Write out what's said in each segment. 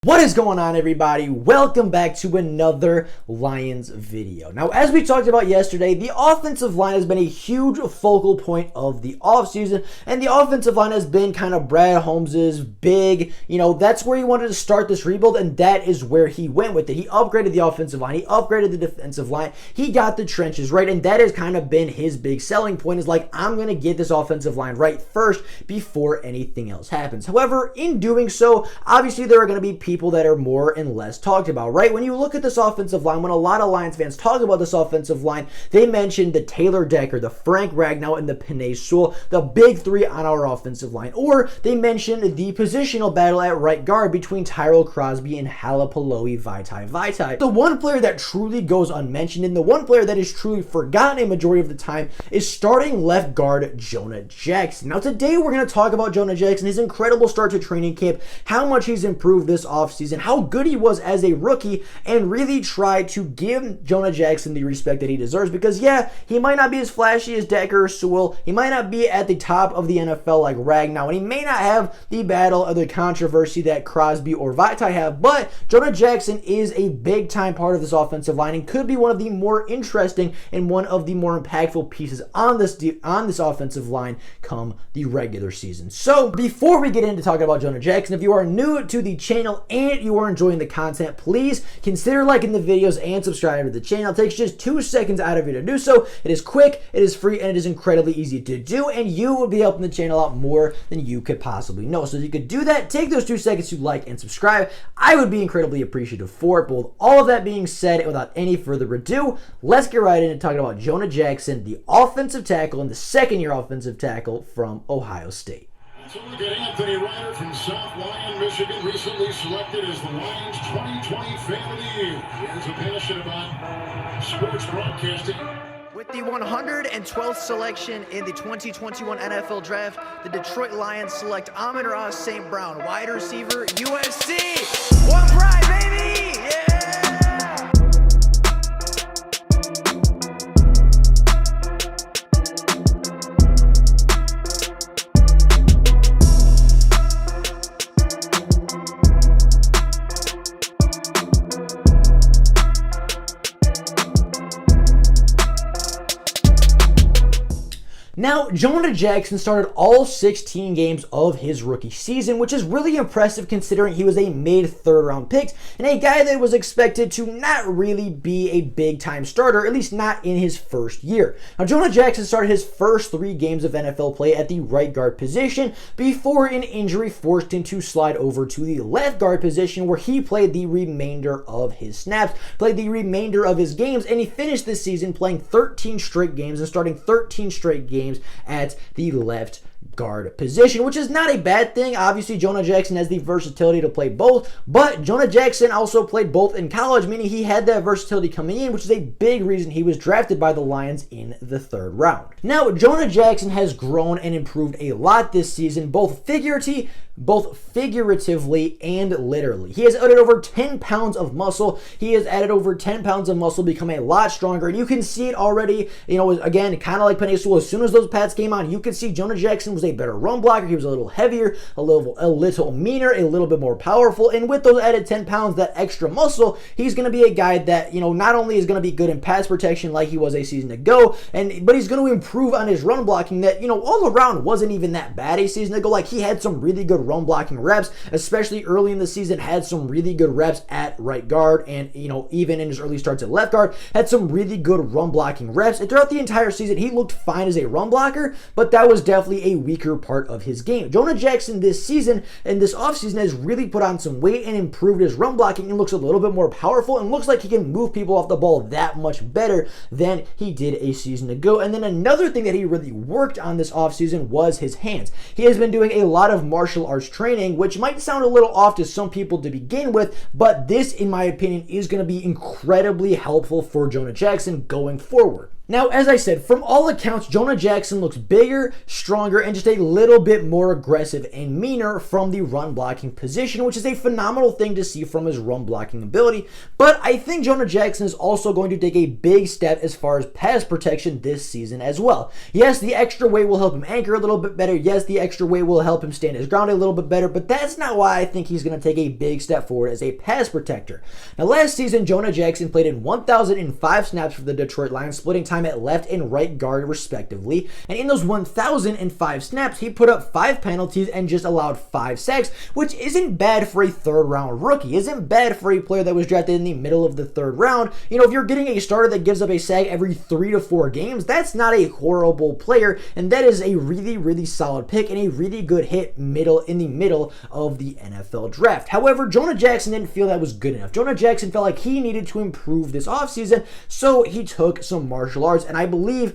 What is going on, everybody? Welcome back to another Lions video. Now, as we talked about yesterday, the offensive line has been a huge focal point of the offseason, and the offensive line has been kind of Brad Holmes's big, that's where he wanted to start this rebuild, and that is where he went with it. He upgraded the offensive line, he upgraded the defensive line, he got the trenches right, and that has kind of been his big selling point, is like, I'm going to get this offensive line right first before anything else happens. However, in doing so, obviously there are going to be people that are more and less talked about, right? When you look at this offensive line, when a lot of Lions fans talk about this offensive line, they mention the Taylor Decker, the Frank Ragnow, and the Penei Sewell, the big three on our offensive line. Or they mention the positional battle at right guard between Tyrell Crosby and Halapaloe Vaitai. The one player that truly goes unmentioned, and the one player that is truly forgotten a majority of the time, is starting left guard Jonah Jackson. Now today we're going to talk about Jonah Jackson, his incredible start to training camp, how much he's improved this offseason, how good he was as a rookie, and really try to give Jonah Jackson the respect that he deserves, because yeah, he might not be as flashy as Decker or Sewell, he might not be at the top of the NFL like Ragnow, and he may not have the battle or the controversy that Crosby or Vaitai have, but Jonah Jackson is a big time part of this offensive line and could be one of the more interesting and one of the more impactful pieces on this offensive line come the regular season. So before we get into talking about Jonah Jackson, if you are new to the channel and you are enjoying the content, please consider liking the videos and subscribing to the channel. It takes just 2 seconds out of you to do so. It is quick, it is free, and it is incredibly easy to do, and you will be helping the channel out more than you could possibly know. So if you could do that, take those 2 seconds to like and subscribe. I would be incredibly appreciative for it. But with all of that being said, and without any further ado, let's get right into talking about Jonah Jackson, the offensive tackle and the second-year offensive tackle from Ohio State. So look at Anthony Ryder from South Lyon, Michigan, recently selected as the Lions 2020 Fan of the Year. He has a passion about sports broadcasting. With the 112th selection in the 2021 NFL Draft, the Detroit Lions select Amon-Ra St. Brown, wide receiver, USC. One pride, baby! Yeah! Now, Jonah Jackson started all 16 games of his rookie season, which is really impressive considering he was a mid-third round pick and a guy that was expected to not really be a big-time starter, at least not in his first year. Now, Jonah Jackson started his first 3 games of NFL play at the right guard position before an injury forced him to slide over to the left guard position, where he played the remainder of his snaps, played the remainder of his games, and he finished this season playing 13 straight games and starting 13 straight games at the left guard position, which is not a bad thing. Obviously, Jonah Jackson has the versatility to play both, but Jonah Jackson also played both in college, meaning he had that versatility coming in, which is a big reason he was drafted by the Lions in the 3rd round. Now, Jonah Jackson has grown and improved a lot this season, both figuratively and literally. He has added over 10 pounds of muscle. He has added over 10 pounds of muscle, become a lot stronger, and you can see it already, again, kind of like Penei Sewell. As soon as those pads came on, you could see Jonah Jackson was a better run blocker. He was a little heavier, a little meaner, a little bit more powerful, and with those added 10 pounds, that extra muscle, he's going to be a guy that, not only is going to be good in pass protection like he was a season ago, but he's going to improve on his run blocking that, all around wasn't even that bad a season ago. Like, he had some really good run blocking reps, especially early in the season, had some really good reps at right guard, and even in his early starts at left guard, had some really good run blocking reps. And throughout the entire season, he looked fine as a run blocker, but that was definitely a weaker part of his game. Jonah Jackson this season and this offseason has really put on some weight and improved his run blocking and looks a little bit more powerful and looks like he can move people off the ball that much better than he did a season ago. And then another thing that he really worked on this offseason was his hands. He has been doing a lot of martial arts training, which might sound a little off to some people to begin with, but this, in my opinion, is going to be incredibly helpful for Jonah Jackson going forward. Now, as I said, from all accounts, Jonah Jackson looks bigger, stronger, and just a little bit more aggressive and meaner from the run blocking position, which is a phenomenal thing to see from his run blocking ability. But I think Jonah Jackson is also going to take a big step as far as pass protection this season as well. Yes, the extra weight will help him anchor a little bit better. Yes, the extra weight will help him stand his ground a little bit better, but that's not why I think he's going to take a big step forward as a pass protector. Now, last season, Jonah Jackson played in 1,005 snaps for the Detroit Lions, splitting time at left and right guard respectively, and in those 1,005 snaps he put up 5 penalties and just allowed 5 sacks, which isn't bad for a third round rookie, isn't bad for a player that was drafted in the middle of the third round. You know, if you're getting a starter that gives up a sack every 3 to 4 games, that's not a horrible player, and that is a really solid pick and a really good hit in the middle of the NFL draft. However, Jonah Jackson didn't feel that was good enough. Jonah Jackson felt like he needed to improve this offseason, so he took some martial arts, and I believe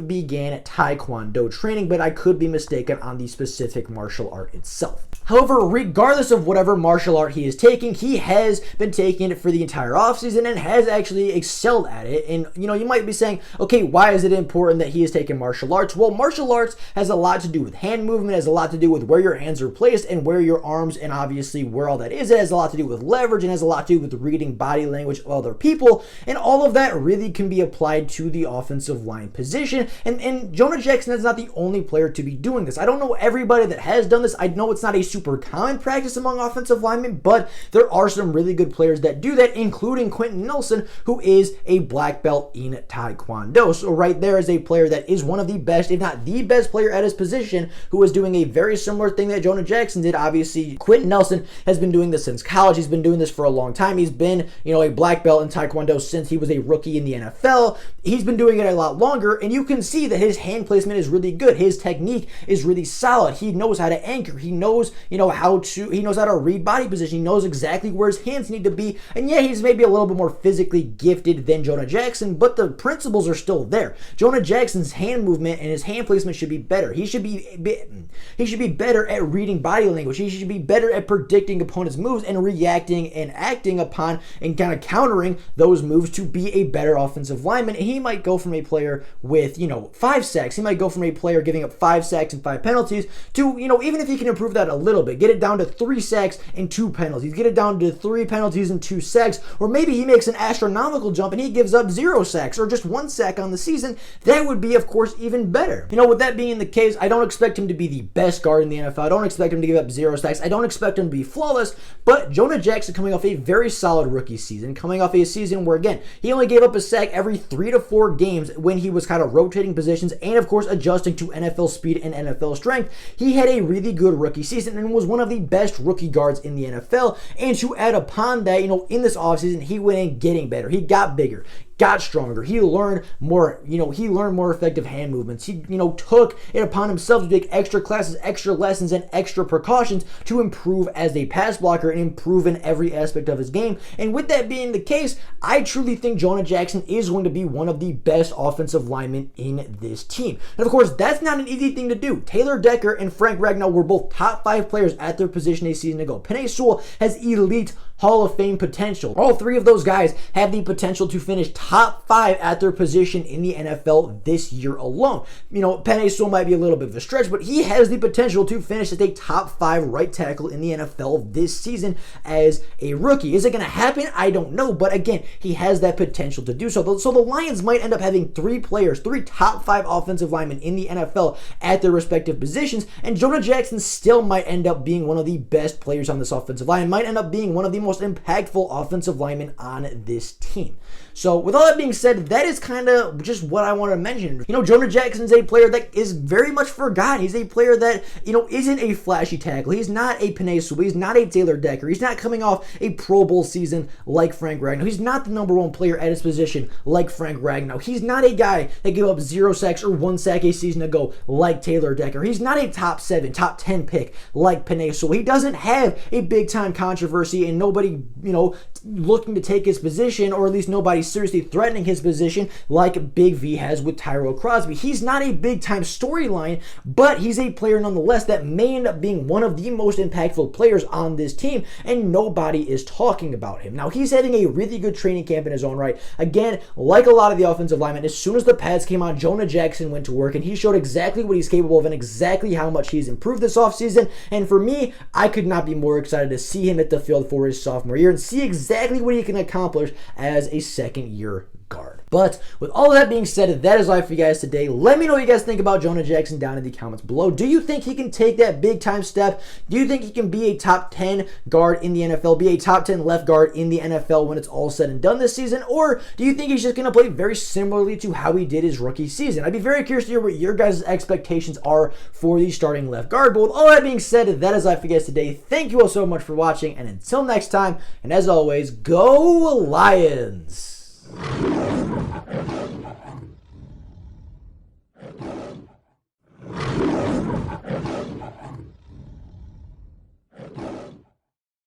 began at Taekwondo training, but I could be mistaken on the specific martial art itself. However, regardless of whatever martial art he is taking, he has been taking it for the entire offseason and has actually excelled at it. And you know, you might be saying, okay, why is it important that he is taking martial arts? Well, martial arts has a lot to do with hand movement, has a lot to do with where your hands are placed and where your arms, and obviously where all that is. It has a lot to do with leverage and has a lot to do with reading body language of other people, and all of that really can be applied to the offensive line position. And Jonah Jackson is not the only player to be doing this. I don't know everybody that has done this. I know it's not a super common practice among offensive linemen, but there are some really good players that do that, including Quentin Nelson, who is a black belt in Taekwondo. So right there is a player that is one of the best, if not the best player at his position, who is doing a very similar thing that Jonah Jackson did. Obviously, Quentin Nelson has been doing this since college. He's been doing this for a long time. He's been, you know, a black belt in Taekwondo since he was a rookie in the NFL. He's been doing it a lot longer, and you can see that his hand placement is really good. His technique is really solid. He knows how to anchor. He knows, he knows how to read body position. He knows exactly where his hands need to be. And yeah, he's maybe a little bit more physically gifted than Jonah Jackson, but the principles are still there. Jonah Jackson's hand movement and his hand placement should be better. He should be better at reading body language. He should be better at predicting opponents' moves and reacting and acting upon and kind of countering those moves to be a better offensive lineman. And he might go from a player with, 5 sacks. He might go from a player giving up 5 sacks and 5 penalties to, even if he can improve that a little bit, get it down to 3 sacks and 2 penalties, get it down to 3 penalties and 2 sacks, or maybe he makes an astronomical jump and he gives up 0 sacks or just 1 sack on the season. That would be, of course, even better. With that being the case, I don't expect him to be the best guard in the NFL. I don't expect him to give up 0 sacks. I don't expect him to be flawless, but Jonah Jackson coming off a very solid rookie season, coming off a season where, again, he only gave up a sack every 3 to 4 games when he was kind of rotating positions and, of course, adjusting to NFL speed and NFL strength. He had a really good rookie season and was one of the best rookie guards in the NFL. And to add upon that, in this offseason, he went in getting better. He got bigger, got stronger. He learned more, more effective hand movements. He, took it upon himself to take extra classes, extra lessons, and extra precautions to improve as a pass blocker and improve in every aspect of his game. And with that being the case, I truly think Jonah Jackson is going to be one of the best offensive linemen in this team. And of course, that's not an easy thing to do. Taylor Decker and Frank Ragnow were both top 5 players at their position a season ago. Penei Sewell has elite Hall of Fame potential. All 3 of those guys have the potential to finish top 5 at their position in the NFL this year alone. Penei Sewell might be a little bit of a stretch, but he has the potential to finish as a top 5 right tackle in the NFL this season as a rookie. Is it going to happen? I don't know, but again, he has that potential to do so. So the Lions might end up having 3 top 5 offensive linemen in the NFL at their respective positions, and Jonah Jackson still might end up being one of the best players on this offensive line, might end up being one of the most impactful offensive linemen on this team. So with all that being said, that is kind of just what I want to mention. Jonah Jackson's a player that is very much forgotten. He's a player that, isn't a flashy tackle. He's not a Penei Sewell. He's not a Taylor Decker. He's not coming off a Pro Bowl season like Frank Ragnow. He's not the number 1 player at his position like Frank Ragnow. He's not a guy that gave up 0 sacks or 1 sack a season ago like Taylor Decker. He's not a top 7, top 10 pick like Penei Sewell. He doesn't have a big time controversy and nobody, looking to take his position, or at least nobody seriously threatening his position like Big V has with Tyrell Crosby. He's not a big-time storyline, but he's a player nonetheless that may end up being one of the most impactful players on this team, and nobody is talking about him. Now, he's having a really good training camp in his own right. Again, like a lot of the offensive linemen, as soon as the pads came on, Jonah Jackson went to work, and he showed exactly what he's capable of and exactly how much he's improved this offseason. And for me, I could not be more excited to see him at the field for his sophomore year and see exactly what he can accomplish as a second-year guard. But with all of that being said, that is all for you guys today. Let me know what you guys think about Jonah Jackson down in the comments below. Do you think he can take that big time step? Do you think he can be a top 10 guard in the NFL, be a top 10 left guard in the NFL when it's all said and done this season? Or do you think he's just going to play very similarly to how he did his rookie season? I'd be very curious to hear what your guys' expectations are for the starting left guard. But with all that being said, that is all for you guys today. Thank you all so much for watching, and until next time, and as always, go Lions!